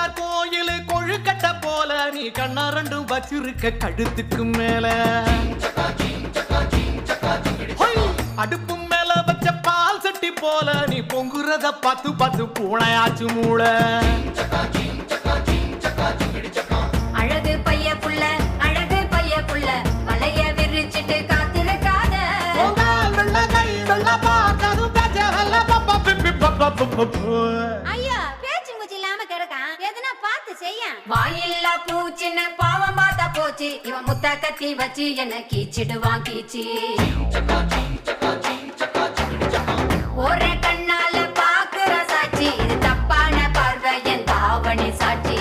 பிள்ளையார் கோயில் கொழுக்கட்டை போல நீ கண்ணா ரெண்டும் வச்சிருக்க கழுத்துக்கு மேல அடுப்பு மேல வச்ச பால் சட்டி போல நீ பொங்குறத பார்த்து பார்த்து பூனையாச்சு மூளை அழகு பைய புள்ள அழகு பைய புள்ள மலைய விரிச்சிட்டு காத்திருக்காத ஐயா பேச்சு மூச்சு இல்லாம கிடக்கான் எதுனா பார்த்து செய்ய வாயில்லா பூச்சின்னு பாவம் பார்த்தா போச்சு இவன் முத்த கத்தி வச்சு என்ன கீச்சிடுவான் கீச்சி ஒரே கண்ணால பாக்குற சாட்சி இது தப்பான பார்வை என் தாவணி சாட்சி